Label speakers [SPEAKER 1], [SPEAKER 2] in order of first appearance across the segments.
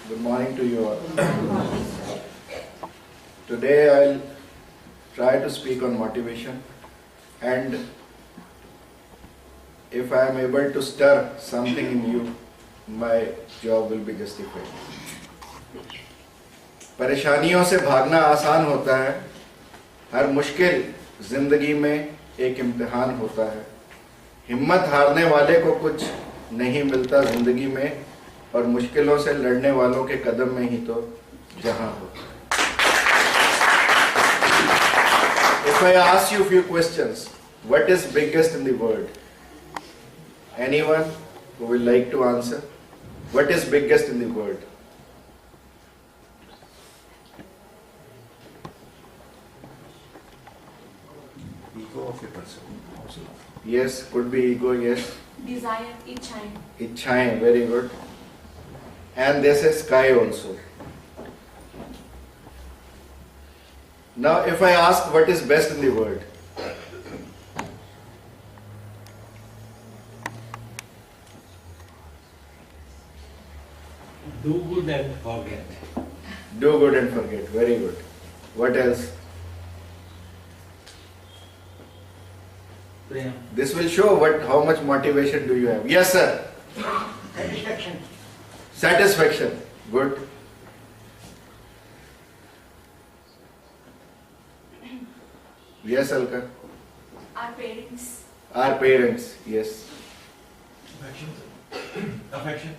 [SPEAKER 1] Good morning to you all. Today I'll try to speak on motivation, and if I am able to stir something in you, my job will be justified. परेशानियों से भागना आसान होता है, हर मुश्किल जिंदगी में एक इम्तिहान होता है। हिम्मत हारने वाले को कुछ नहीं मिलता जिंदगी में, और मुश्किलों से लड़ने वालों के कदम में ही तो जहां होता है। If I ask you a few questions, what is biggest in the world? Anyone who will like to answer? What is biggest in the world?
[SPEAKER 2] Ego of a person.
[SPEAKER 1] Yes, could be ego, yes.
[SPEAKER 3] Desire, इच्छाएं.
[SPEAKER 1] Ichhaएं, very good. And this is sky also. Now if I ask what is best in the world?
[SPEAKER 4] Do good and forget.
[SPEAKER 1] Do good and forget, very good. What else?
[SPEAKER 4] Prem.
[SPEAKER 1] This will show how much motivation do you have. Yes, sir.
[SPEAKER 5] Satisfaction.
[SPEAKER 1] Satisfaction. Good. Yes, Alka.
[SPEAKER 3] Our parents.
[SPEAKER 1] Our parents. Yes.
[SPEAKER 2] Affection.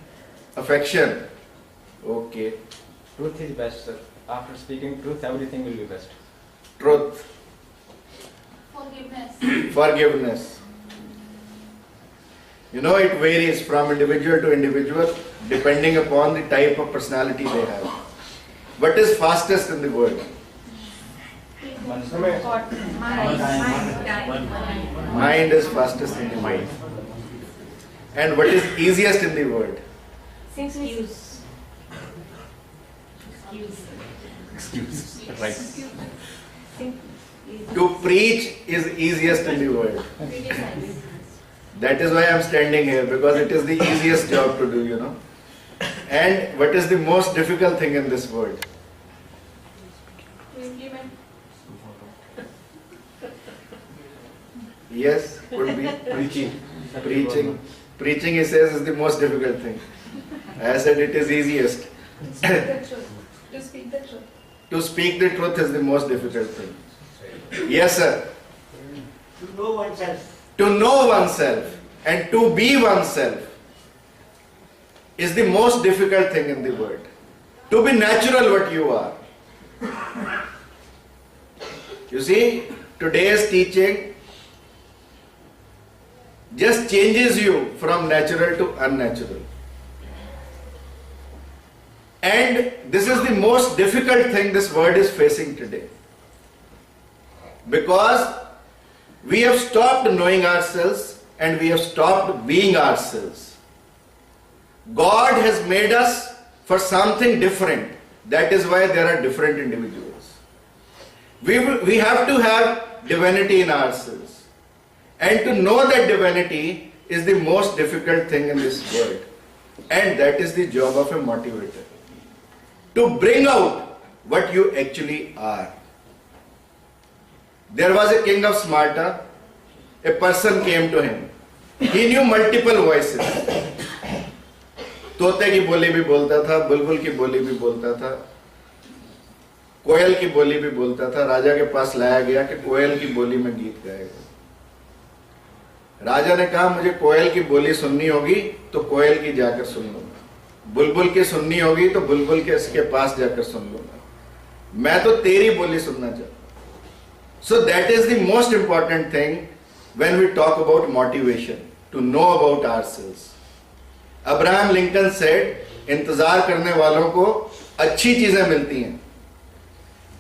[SPEAKER 1] Affection. Okay.
[SPEAKER 6] Truth is best, sir. After speaking truth, everything will be best.
[SPEAKER 1] Truth.
[SPEAKER 3] Forgiveness.
[SPEAKER 1] Forgiveness. You know, it varies from individual to individual depending upon the type of personality they have. What is fastest in the world? Mind is fastest in the world. And what is easiest in the world?
[SPEAKER 3] Excuse.
[SPEAKER 2] Excuse. Right.
[SPEAKER 1] To preach is easiest in the world.
[SPEAKER 3] Criticize.
[SPEAKER 1] That is why I am standing here, because it is the easiest job to do, you know. And what is the most difficult thing in this world?
[SPEAKER 3] To implement.
[SPEAKER 1] Yes, could be
[SPEAKER 2] Preaching.
[SPEAKER 1] preaching. Preaching, he says, is the most difficult thing. I said it is easiest.
[SPEAKER 3] To speak the truth.
[SPEAKER 1] To speak the truth is the most difficult thing. Yes, sir.
[SPEAKER 5] To know oneself.
[SPEAKER 1] To know oneself and to be oneself is the most difficult thing in the world. To be natural what you are. You see, today's teaching just changes you from natural to unnatural. And this is the most difficult thing this world is facing today. Because we have stopped knowing ourselves and we have stopped being ourselves. God has made us for something different. That is why there are different individuals. We have to have divinity in ourselves. And to know that divinity is the most difficult thing in this world. And that is the job of a motivator. To bring out what you actually are. There was a king of Sparta. A person came to him. He knew multiple voices. तोते की बोली भी बोलता था, बुलबुल की बोली भी बोलता था, कोयल की बोली भी बोलता था। राजा के पास लाया गया कि कोयल की बोली में गीत गाएगा। राजा ने कहा मुझे कोयल की बोली सुननी होगी तो कोयल की जाकर सुन लूंगा, बुलबुल की सुननी होगी तो बुलबुल के इसके पास जाकर सुन लूंगा, मैं तो तेरी बोली सुनना चाहता हूं। So that is the most important thing when we talk about motivation, to know about ourselves. Abraham Lincoln said, इंतजार करने वालों को अच्छी चीजें मिलती हैं,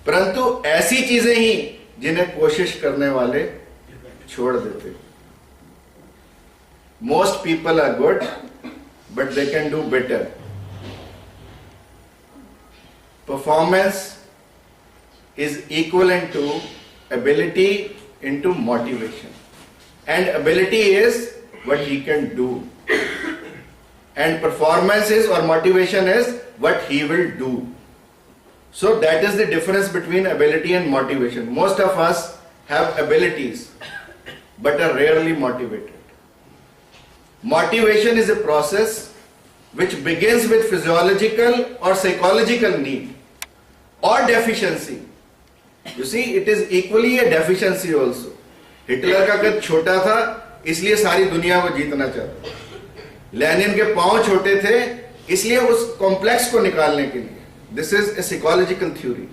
[SPEAKER 1] परंतु ऐसी चीजें ही जिन्हें कोशिश करने वाले छोड़ देते। Most people are good, but they can do better. Performance is equivalent to ability into motivation. And ability is what he can do. and performance is or motivation is what he will do. So that is the difference between ability and motivation. Most of us have abilities but are rarely motivated. Motivation is a process which begins with physiological or psychological need or deficiency. You see, it is equally a deficiency also. Hitler का कद छोटा था इसलिए सारी दुनिया को जीतना चाहता, लेनिन के पांव छोटे थे इसलिए उस कॉम्प्लेक्स को निकालने के लिए, this is a psychological theory,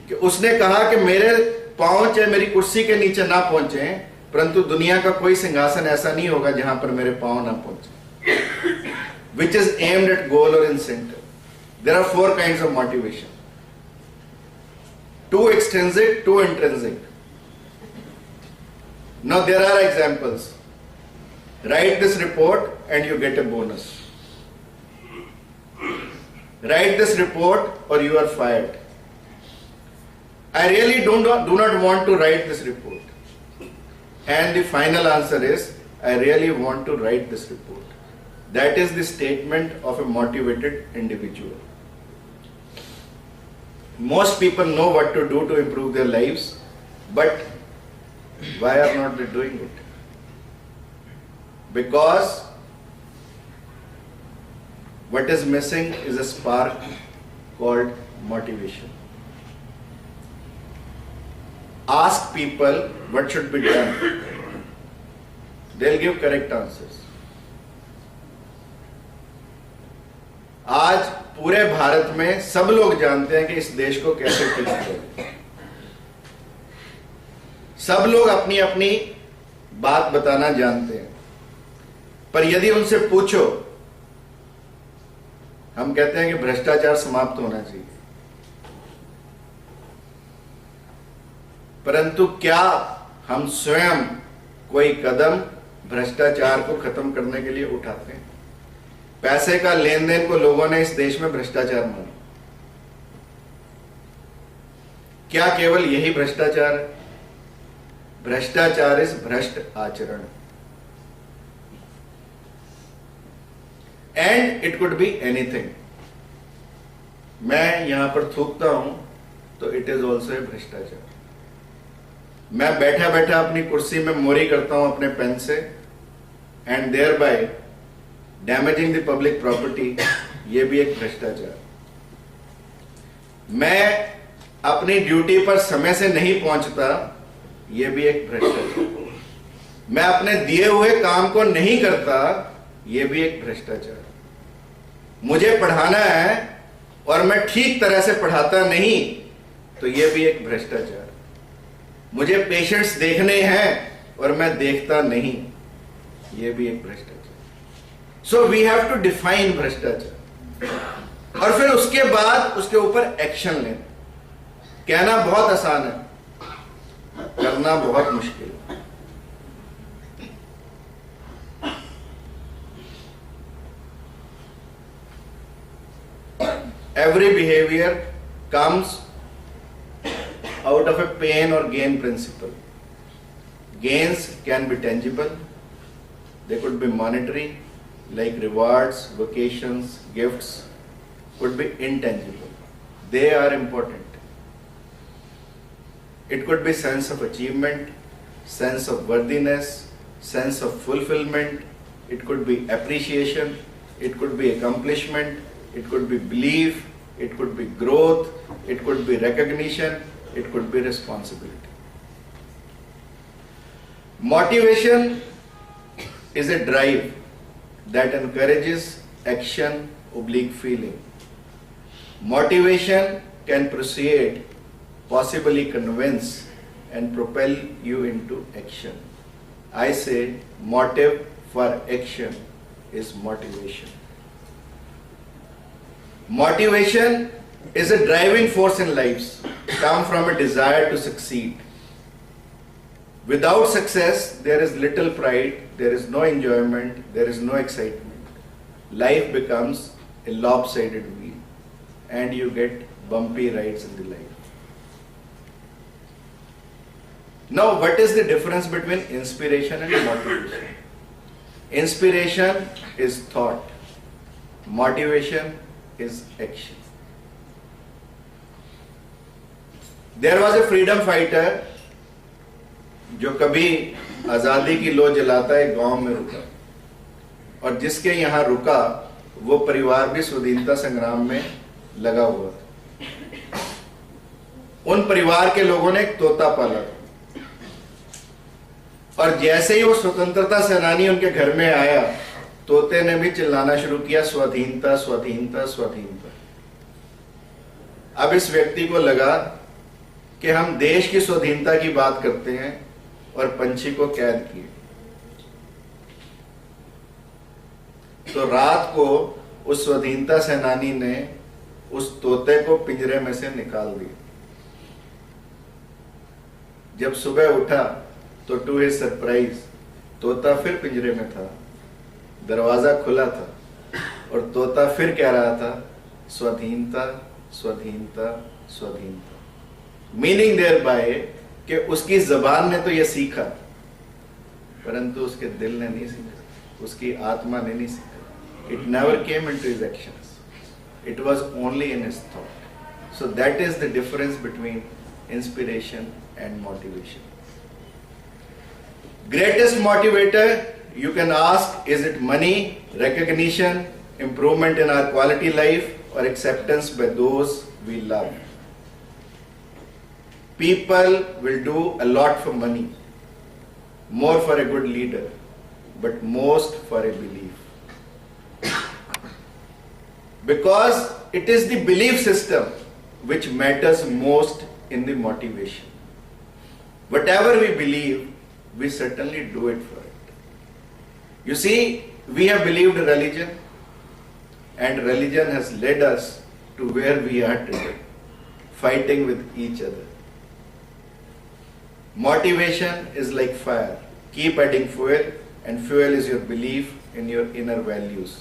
[SPEAKER 1] कि उसने कहा कि मेरे पांव चाहे मेरी कुर्सी के नीचे ना पहुंचे, परंतु दुनिया का कोई सिंहासन ऐसा नहीं होगा जहां पर मेरे पांव ना पहुंचे, which is aimed at goal or in center. There are 4 kinds of motivation: 2 extrinsic, 2 intrinsic. Now there are examples. Write this report and you get a bonus. Write this report or you are fired. I really do not want to write this report. And the final answer is, I really want to write this report. That is the statement of a motivated individual. Most people know what to do to improve their lives, but why are not they doing it? Because what is missing is a spark called motivation. Ask people what should be done. They'll give correct answers. आज पूरे भारत में सब लोग जानते हैं कि इस देश को कैसे ठीक करें। सब लोग अपनी अपनी बात बताना जानते हैं, पर यदि उनसे पूछो, हम कहते हैं कि भ्रष्टाचार समाप्त होना चाहिए, परंतु क्या हम स्वयं कोई कदम भ्रष्टाचार को खत्म करने के लिए उठाते हैं? पैसे का लेन देन को लोगों ने इस देश में भ्रष्टाचार माना। क्या केवल यही भ्रष्टाचार है? भ्रष्टाचार इज भ्रष्ट आचरण, and it could be anything. मैं यहां पर थूकता हूं तो इट इज ऑल्सो ए भ्रष्टाचार। मैं बैठा बैठा अपनी कुर्सी में मोरी करता हूं अपने पेन से, and thereby damaging the public property, यह भी एक भ्रष्टाचार। मैं अपनी ड्यूटी पर समय से नहीं पहुंचता, यह भी एक भ्रष्टाचार। मैं अपने दिए हुए काम को नहीं करता, यह भी एक भ्रष्टाचार। मुझे पढ़ाना है और मैं ठीक तरह से पढ़ाता नहीं, तो यह भी एक भ्रष्टाचार। मुझे पेशेंट्स देखने हैं और मैं देखता नहीं, यह भी एक भ्रष्टाचार। So we have to define भ्रष्टाचार, और फिर उसके बाद उसके ऊपर एक्शन लेना। कहना बहुत आसान है, करना बहुत मुश्किल है। Every behavior comes out of a pain or gain principle. Gains can be tangible, they could be monetary, like rewards, vacations, gifts, could be intangible. They are important. It could be sense of achievement, sense of worthiness, sense of fulfillment. It could be appreciation, it could be accomplishment, it could be belief, it could be growth, it could be recognition, it could be responsibility. Motivation is a drive that encourages action oblique feeling. Motivation can persuade, possibly convince, and propel you into action. I say motive for action is motivation. Motivation is a driving force in lives, come from a desire to succeed. Without success, there is little pride, there is no enjoyment, there is no excitement. Life becomes a lopsided wheel, and you get bumpy rides in the life. Now, what is the difference between inspiration and motivation? Inspiration is thought. Motivation is action. There was a freedom fighter जो कभी आजादी की लो जलाता है गांव में रुका, और जिसके यहाँ रुका वो परिवार भी स्वाधीनता संग्राम में लगा हुआ था। उन परिवार के लोगों ने एक तोता पाला था, और जैसे ही वो स्वतंत्रता सेनानी उनके घर में आया, तोते ने भी चिल्लाना शुरू किया, स्वाधीनता स्वाधीनता स्वाधीनता। अब इस व्यक्ति को लगा कि हम देश की स्वाधीनता की बात करते हैं और पंछी को कैद किए। तो रात को उस स्वाधीनता सेनानी ने उस तोते को पिंजरे में से निकाल दिया। जब सुबह उठा तो टू हिज सरप्राइज तोता फिर पिंजरे में था, दरवाजा खुला था, और तोता फिर कह रहा था, स्वाधीनता स्वाधीनता स्वाधीनता। मीनिंग देयर बाय कि उसकी जबान ने तो यह सीखा, परंतु उसके दिल ने नहीं सीखा, उसकी आत्मा ने नहीं सीखा। It never came into his actions, it was only in his thought. So that is the difference between inspiration and motivation. Greatest motivator, you can ask, is it money, recognition, improvement in our quality life, or acceptance by those we love? People will do a lot for money, more for a good leader, but most for a belief. Because it is the belief system which matters most in the motivation. Whatever we believe, we certainly do it for it. You see, we have believed religion, and religion has led us to where we are today, fighting with each other. Motivation is like fire. Keep adding fuel, and fuel is your belief in your inner values.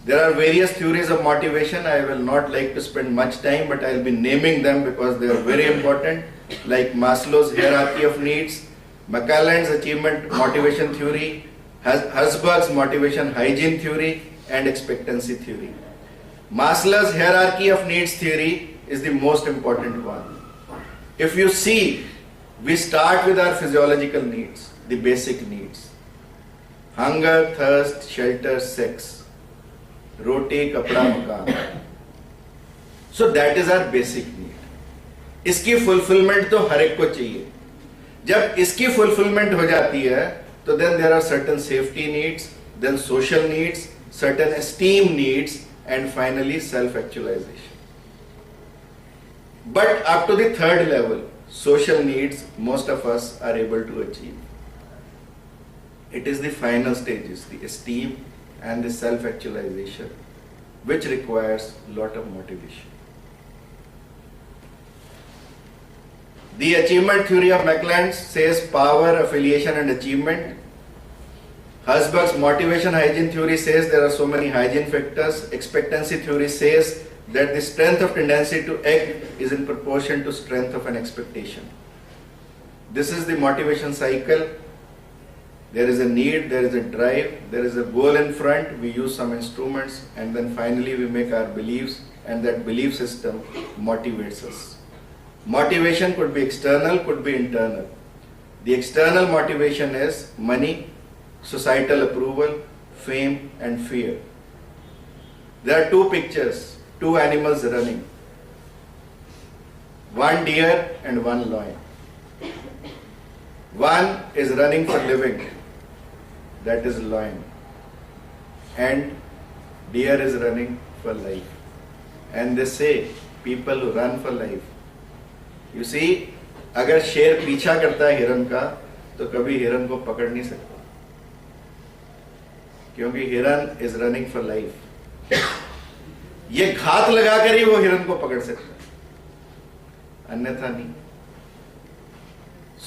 [SPEAKER 1] There are various theories of motivation. I will not like to spend much time, but I will be naming them because they are very important, like Maslow's hierarchy of needs, McClelland's achievement motivation theory, Herzberg's motivation hygiene theory, and expectancy theory. Maslow's hierarchy of needs theory is the most important one. If you see, we start with our physiological needs, the basic needs. Hunger, thirst, shelter, sex. Roti, kapda, makan. So that is our basic need. इसकी fulfillment तो हर एक को चाहिए। जब इसकी fulfillment हो जाती है, तो then there are certain safety needs, then social needs, certain esteem needs, and finally self-actualization. But up to the third level, social needs, most of us are able to achieve. It is the final stages, the esteem and the self-actualization, which requires a lot of motivation. The achievement theory of McClelland says power, affiliation, and achievement. Herzberg's motivation hygiene theory says there are so many hygiene factors. Expectancy theory says that the strength of tendency to act is in proportion to strength of an expectation. This is the motivation cycle. There is a need, there is a drive, there is a goal in front, we use some instruments, and then finally we make our beliefs, and that belief system motivates us. Motivation could be external, could be internal. The external motivation is money, societal approval, fame, and fear. There are two pictures, two animals running. One deer and one lion. One is running for living, that is lion. And deer is running for life. And they say, people who run for life. You see, अगर शेर पीछा करता है हिरन का, तो कभी हिरन को पकड़ नहीं सकता, क्योंकि हिरन इज रनिंग फॉर लाइफ। ये घात लगाकर ही वो हिरन को पकड़ सकता है, अन्यथा नहीं।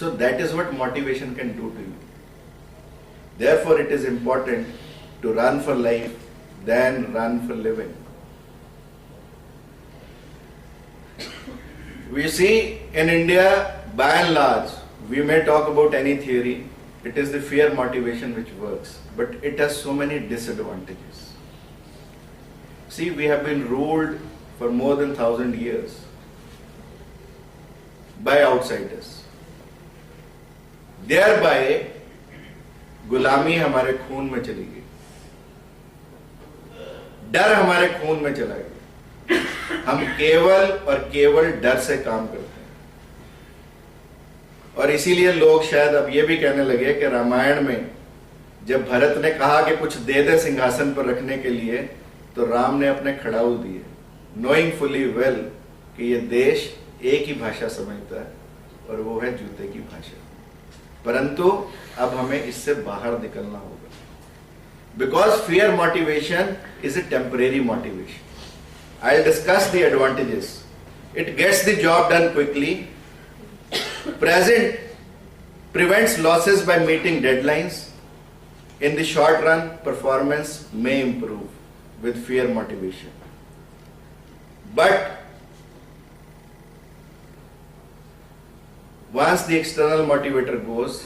[SPEAKER 1] So that is what motivation can do to you. Therefore, it is important to run for life than run for living. We see in India, by and large, we may talk about any theory, it is the fear motivation which works, but it has so many disadvantages. See, we have been ruled for more than 1,000 years by outsiders. Thereby, गुलामी हमारे खून में चली गई, डर हमारे खून में चला गया। हम केवल और केवल डर से काम करते हैं, और इसीलिए लोग शायद अब ये भी कहने लगे कि रामायण में जब भरत ने कहा कि कुछ दे दे सिंहासन पर रखने के लिए, तो राम ने अपने खड़ाऊ दिए, नोइंग फुली वेल कि ये देश एक ही भाषा समझता है और वो है जूते की भाषा। परंतु अब हमें इससे बाहर निकलना होगा, because fear motivation is a temporary motivation. I discuss the advantages. It gets the job done quickly, present prevents losses by meeting deadlines. In the short run, performance may improve with fear motivation. But once the external motivator goes,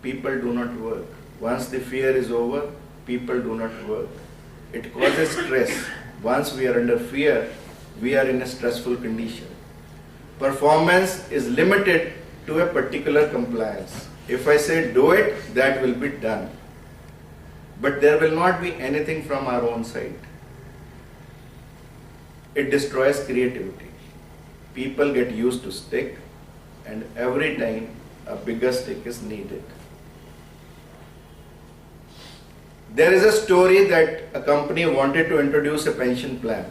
[SPEAKER 1] people do not work. Once the fear is over, people do not work. It causes stress. Once we are under fear, we are in a stressful condition. Performance is limited to a particular compliance. If I say do it, that will be done. But there will not be anything from our own side. It destroys creativity. People get used to stick, and every time a bigger stick is needed. There is a story that a company wanted to introduce a pension plan.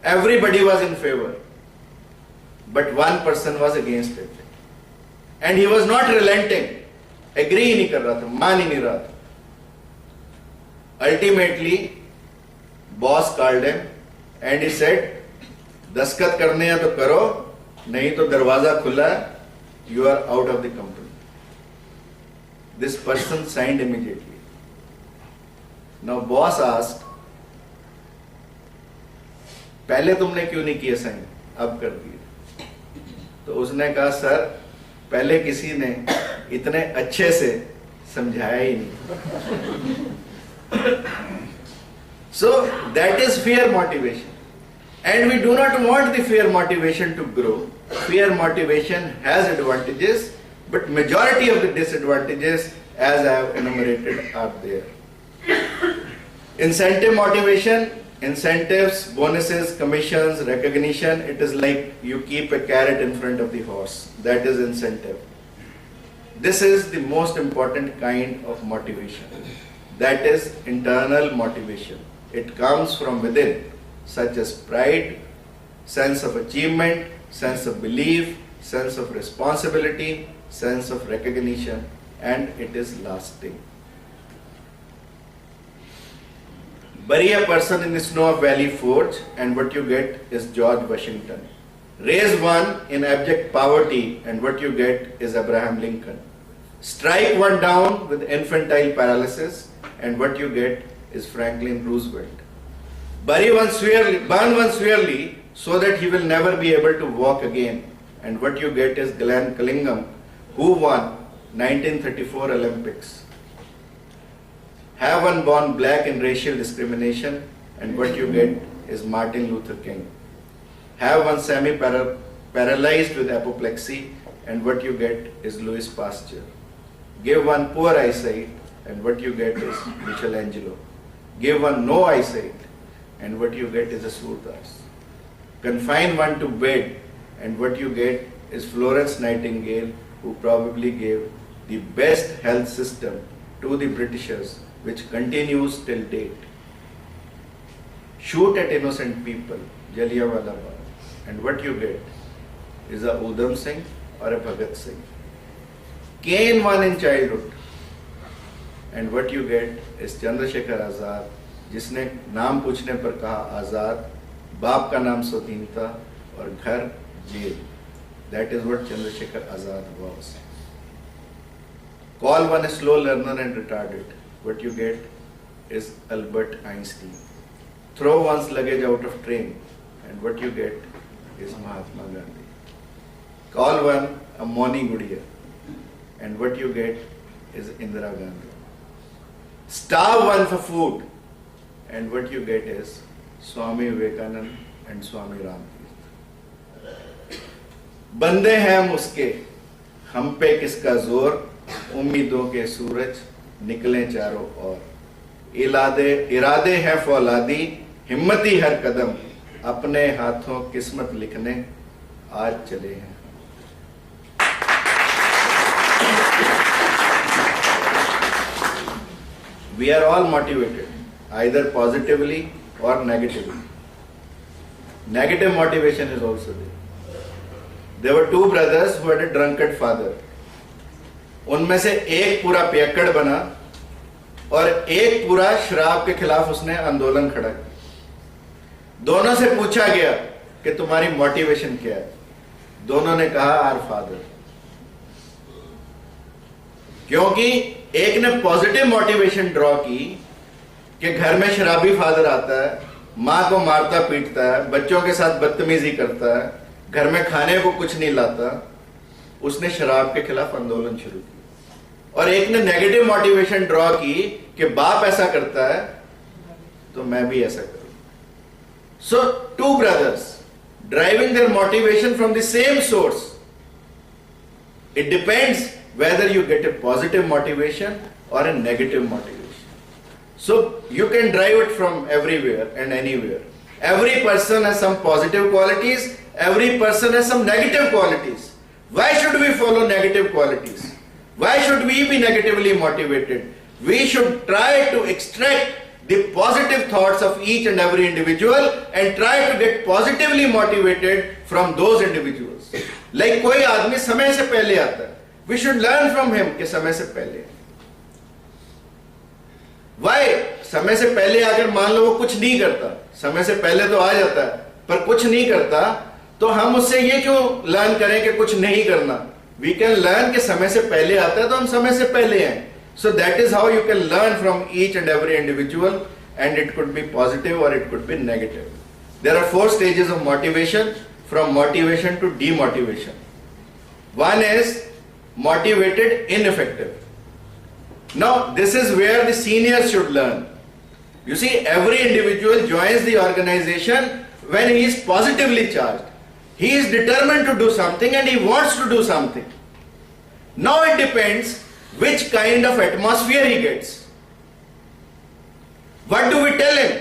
[SPEAKER 1] Everybody was in favor, but one person was against it. And he was not relenting. Agree ही नहीं कर रहा था, मान ही नहीं रहा था. Ultimately, boss called him and he said, दस्तखत करने हैं तो करो, नहीं तो दरवाजा खुला है, you are out of the company. This person signed immediately. Now boss asked, पहले तुमने क्यों नहीं किया साइन, अब कर दिया? तो उसने कहा, सर पहले किसी ने इतने अच्छे से समझाया ही नहीं. So that is fear motivation, and we do not want the fear motivation to grow. Fear motivation has advantages, but majority of the disadvantages, as I have enumerated, are there. Incentive motivation, incentives, bonuses, commissions, recognition, it is like you keep a carrot in front of the horse. That is incentive. This is the most important kind of motivation. That is internal motivation. It comes from within, such as pride, sense of achievement, sense of belief, sense of responsibility, sense of recognition, and it is lasting. Bury a person in the Snow Valley Forge and what you get is George Washington. Raise one in abject poverty and what you get is Abraham Lincoln. Strike one down with infantile paralysis and what you get is Franklin Roosevelt. Burn one severely so that he will never be able to walk again and what you get is Glenn Cunningham, who won 1934 Olympics. Have one born black in racial discrimination and what you get is Martin Luther King. Have one semi-paralyzed with apoplexy and what you get is Louis Pasteur. Give one poor eyesight and what you get is Michelangelo. Give one no eyesight and what you get is a Surdas. Confine one to bed and what you get is Florence Nightingale, who probably gave the best health system to the Britishers, which continues till date. Shoot at innocent people, Jallianwala Bagh, and what you get is a Udham Singh or a Bhagat Singh. Cane one in childhood, and what you get is Chandrasekhar Azad, जिसने नाम पूछने पर कहा आजाद, बाप का नाम स्वाधीनता और घर jail. That is what Chandrasekhar Azad was. Call one a slow learner and retarded. What you get is Albert Einstein. Throw one's luggage out of train and what you get is Mahatma Gandhi. Call one a Moni Gudiya and what you get is Indira Gandhi. starve one for food, and what you get is Swami Vivekanand and Swami Ramtirth. बंदे हैं हम उसके, हम पे किसका जोर, उम्मीदों के सूरज निकले चारों ओर, इरादे हैं फौलादी, हिम्मती हर कदम, अपने हाथों किस्मत लिखने आज चले हैं। We are all motivated, either positively or negatively. Negative motivation is also there. There were two brothers who had a drunkard father. उनमें से एक पूरा पियक्कड़ बना और एक पूरा शराब के खिलाफ उसने आंदोलन खड़ा किया। दोनों से पूछा गया कि तुम्हारी मोटिवेशन क्या है? दोनों ने कहा आवर फादर। क्योंकि एक ने पॉजिटिव मोटिवेशन ड्रॉ की कि घर में शराबी फादर आता है, मां को मारता पीटता है, बच्चों के साथ बदतमीजी करता है, घर में खाने को कुछ नहीं लाता, उसने शराब के खिलाफ आंदोलन शुरू किया। और एक ने नेगेटिव मोटिवेशन ड्रॉ की कि बाप ऐसा करता है तो मैं भी ऐसा करूं। So two brothers driving their motivation from the same source. It depends whether you get a positive motivation or a negative motivation. So you can drive it from everywhere and anywhere. Every person has some positive qualities, every person has some negative qualities. Why should we follow negative qualities? Why should we be negatively motivated? We should try to extract the positive thoughts of each and every individual and try to get positively motivated from those individuals. Like कोई आदमी समय से पहले आता है, we should learn from him कि समय से पहले। Why? समय से पहले आकर मान लो वो कुछ नहीं करता, समय से पहले तो आ जाता है पर कुछ नहीं करता, तो हम उससे ये क्यों लर्न करें कि कुछ नहीं करना? We can learn कि समय से पहले आता है तो हम समय से पहले हैं। So that is how you can learn from each and every individual, and it could be positive or it could be negative. There are 4 stages of motivation, from motivation to demotivation. One is motivated ineffective. Now this is where the seniors should learn. You see, every individual joins the organization when he is positively charged. He is determined to do something and he wants to do something. Now it depends which kind of atmosphere he gets. What do we tell him?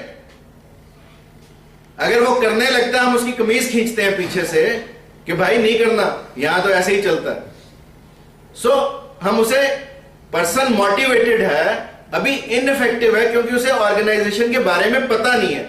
[SPEAKER 1] अगर वो करने लगता है हम उसकी कमीज खींचते हैं पीछे से कि भाई नहीं करना, यहां तो ऐसे ही चलता है। सो हम उसे पर्सन मोटिवेटेड है, अभी इनइफेक्टिव है क्योंकि उसे ऑर्गेनाइजेशन के बारे में पता नहीं है।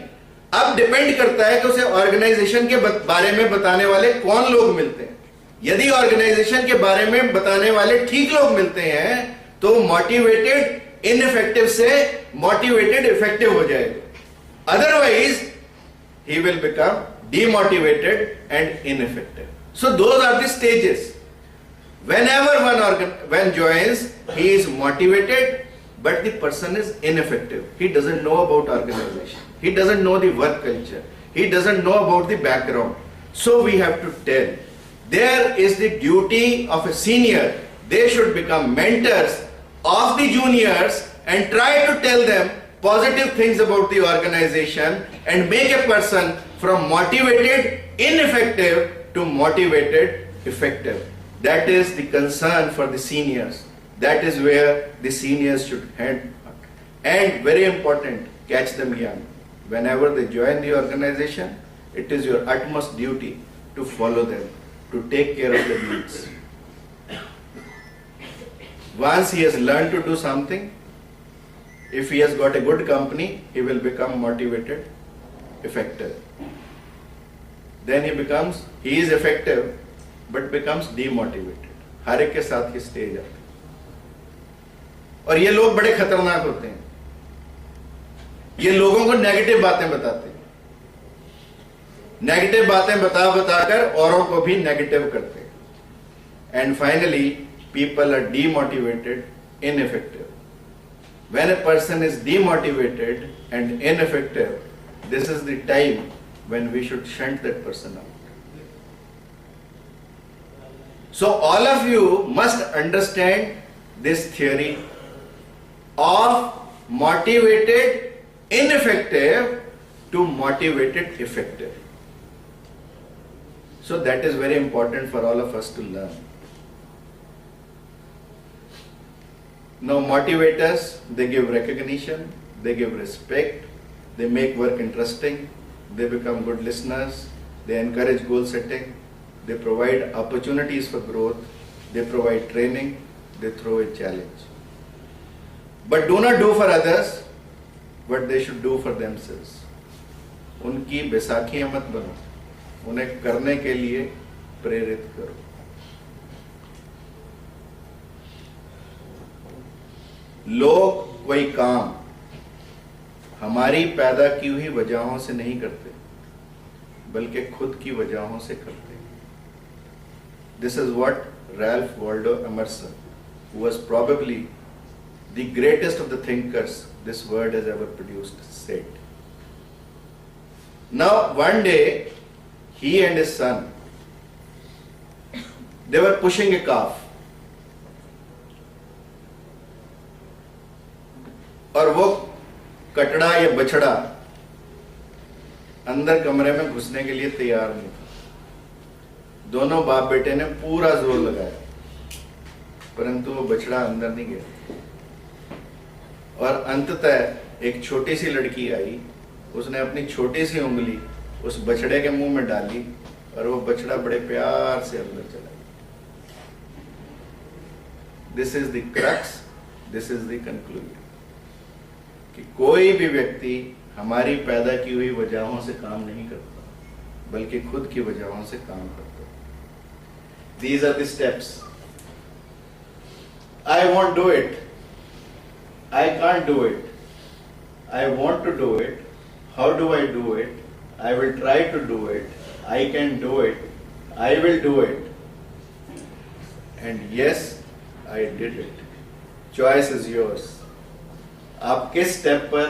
[SPEAKER 1] अब डिपेंड करता है कि उसे ऑर्गेनाइजेशन के बारे में बताने वाले कौन लोग मिलते हैं। यदि ऑर्गेनाइजेशन के बारे में बताने वाले ठीक लोग मिलते हैं तो मोटिवेटेड इनइफेक्टिव से मोटिवेटेड इफेक्टिव हो जाएगा। Otherwise he will become demotivated and ineffective. So those are the stages. Whenever one joins, he is motivated, but the person is ineffective. He doesn't know about organization. He doesn't know the work culture. He doesn't know about the background. So we have to tell. There is the duty of a senior. They should become mentors of the juniors and try to tell them positive things about the organization and make a person from motivated ineffective to motivated effective. That is the concern for the seniors. That is where the seniors should head. And very important, catch them young. Whenever they join the organization, it is your utmost duty to follow them, to take care of their needs. Once he has learned to do something, if he has got a good company, he will become motivated, effective. Then he is effective, but becomes demotivated. हर एक के साथ की stage आती है। और ये लोग बड़े खतरनाक होते हैं। ये लोगों को नेगेटिव बातें बताते हैं। नेगेटिव बातें बता बताकर औरों को भी नेगेटिव करते हैं। And finally, people are demotivated, ineffective. When a person is demotivated and ineffective, this is the time when we should shunt that person out. So all of you must understand this theory of motivated ineffective to motivated effective. So that is very important for all of us to learn. Now motivators, they give recognition, they give respect, they make work interesting, they become good listeners, they encourage goal setting, they provide opportunities for growth, they provide training, they throw a challenge. But do not do for others what they should do for themselves. उनकी बैसाखियां मत बनो, उन्हें करने के लिए प्रेरित करो. लोग कोई काम हमारी पैदा की हुई वजहों से नहीं करते, बल्कि खुद की वजहों से करते. This is what Ralph Waldo Emerson, who was probably the greatest of the thinkers this world has ever produced, said. Now, one day, he and his son, they were pushing a calf. और वो कटड़ा या बछड़ा अंदर कमरे में घुसने के लिए तैयार नहीं था. दोनों बाप बेटे ने पूरा जोर लगाया, परंतु वो बछड़ा अंदर नहीं गया. और अंततः एक छोटी सी लड़की आई, उसने अपनी छोटी सी उंगली उस बछड़े के मुंह में डाली और वो बछड़ा बड़े प्यार से अंदर चला गया. This is the crux, this is the conclusion कि कोई भी व्यक्ति हमारी पैदा की हुई वजहों से काम नहीं करता, बल्कि खुद की वजहों से काम करता. These are the steps. I won't do it. I can't do it. I want to do it. How do I do it? I will try to do it. I can do it. I will do it. And yes, I did it. Choice is yours. आप किस step पर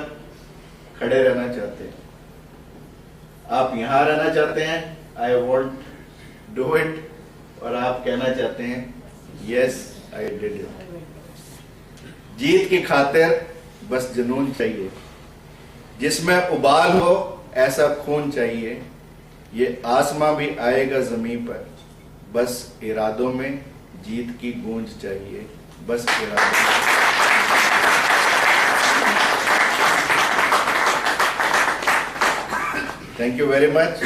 [SPEAKER 1] खड़े रहना चाहते हैं? आप यहां रहना चाहते हैं, आई वॉन्ट डू इट, और आप कहना चाहते हैं, यस आई डिड इट. जीत की खातिर बस जुनून चाहिए, जिसमें उबाल हो ऐसा खून चाहिए. ये आसमां भी आएगा जमीन पर, बस इरादों में जीत की गूंज चाहिए. बस इरादों में. Thank you very much.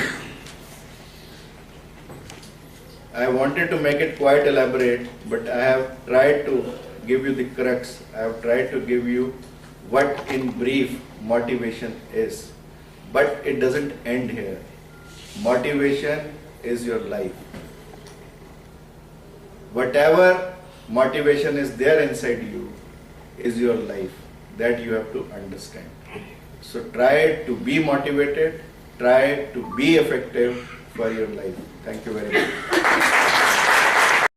[SPEAKER 1] I wanted to make it quite elaborate, but I have tried to give you the crux. I have tried to give you what in brief motivation is. But it doesn't end here. Motivation is your life. Whatever motivation is there inside you is your life. That you have to understand. So try to be motivated. Try to be effective for your life. Thank you very much.